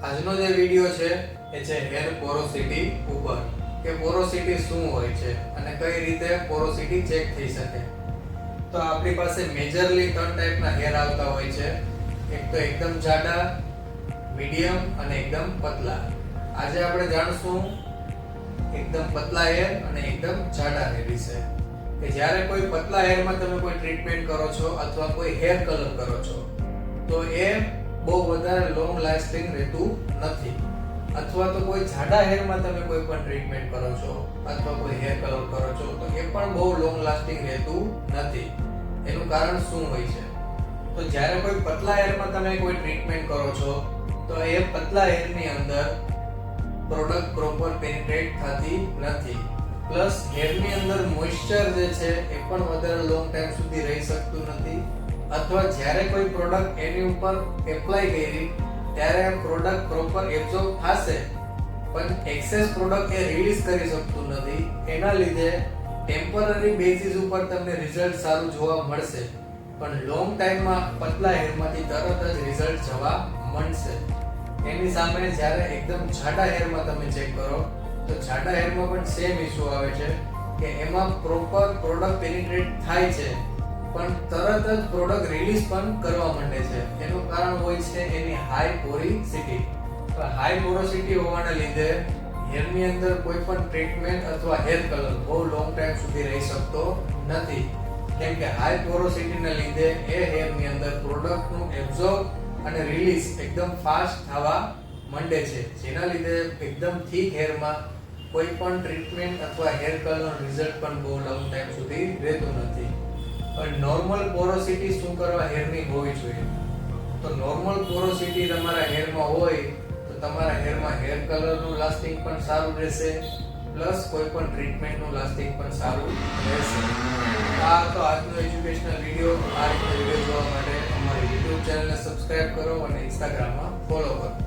આજનો જે વિડિયો છે એ છે હેર પોરોસિટી ઉપર કે પોરોસિટી શું હોય છે અને કઈ રીતે પોરોસિટી ચેક થઈ શકે. તો આપણી પાસે મેજરલી 3 ટાઈપના હેર આવતા હોય છે. એક તો એકદમ જાડા, મીડિયમ અને એકદમ પતલા. આજે આપણે જાણશું એકદમ પતલા હેર અને એકદમ જાડા હેર વિશે. કે જ્યારે કોઈ પતલા હેરમાં તમે કોઈ ટ્રીટમેન્ટ કરો છો અથવા કોઈ હેર કલર કરો છો તો એ બહુ વધારે લોંગ લાસ્ટિંગ રહેતું નથી. અથવા તો કોઈ જાડા હેરમાં તમે કોઈ પણ ટ્રીટમેન્ટ કરો છો અથવા કોઈ હેર કલર કરો છો તો એ પણ બહુ લોંગ લાસ્ટિંગ રહેતું નથી. એનું કારણ શું હોય છે? તો જ્યારે કોઈ પતલા હેરમાં તમે કોઈ ટ્રીટમેન્ટ કરો છો તો એ પતલા હેરની અંદર પ્રોડક્ટ પ્રોપર પેનિટ્રેટ થતી નથી. પ્લસ હેરની અંદર મોઇસ્ચર જે છે એ પણ વધારે લોંગ ટાઈમ સુધી રહી શકતું નથી. અથવા જ્યારે કોઈ પ્રોડક્ટ એની ઉપર એપ્લાય કરી ત્યારે પ્રોડક્ટ પ્રોપર એબ્ઝોર્બ થશે પણ એક્સેસ પ્રોડક્ટ એ રિલીઝ કરી શકતું નથી. એના લીધે ટેમ્પરરી બેસિસ ઉપર તમને રિઝલ્ટ સારું જોવા મળશે પણ લોંગ ટાઈમમાં પતલા હેરમાંથી તરત જ રિઝલ્ટ જોવા મળશે. એની સામે જ્યારે એકદમ જાડા હેરમાં તમે ચેક કરો તો જાડા હેરમાં પણ સેમ ઇશ્યુ આવે છે કે એમાં પ્રોપર પ્રોડક્ટ પેનિટ્રેટ થાય છે પણ તરત જ પ્રોડક્ટ રિલીઝ પણ કરવા માંડે છે. એનું કારણ હોય છે એની હાઈ પોરોસિટી. તો હાઈ પોરોસિટી હોવાના લીધે હેરની અંદર કોઈ પણ ટ્રીટમેન્ટ અથવા હેર કલર બહુ લોંગ ટાઈમ સુધી રહી શકતો નથી. કેમ કે હાઈ પોરોસિટીના લીધે એ હેરની અંદર પ્રોડક્ટનું એબ્ઝોર્બ અને રિલીઝ એકદમ ફાસ્ટ થવા માંડે છે. જેના લીધે એકદમ થીક હેરમાં કોઈ પણ ટ્રીટમેન્ટ અથવા હેર કલરનો રિઝલ્ટ પણ બહુ લોંગ ટાઈમ સુધી રહેતું નથી. પણ નોર્મલ પોરોસિટી શું કરવા હેરની હોવી જોઈએ? તો નોર્મલ પોરોસિટી તમારા હેરમાં હોય તો તમારા હેરમાં હેર કલરનું લાસ્ટિંગ પણ સારું રહેશે પ્લસ કોઈ પણ ટ્રીટમેન્ટનું લાસ્ટિંગ પણ સારું રહેશે. આ તો આજનો એજ્યુકેશનલ વિડિયો. આ રીતે વિડિયો જોવા માટે અમારી YouTube ચેનલને સબસ્ક્રાઇબ કરો અને Instagramમાં ફોલો કરો.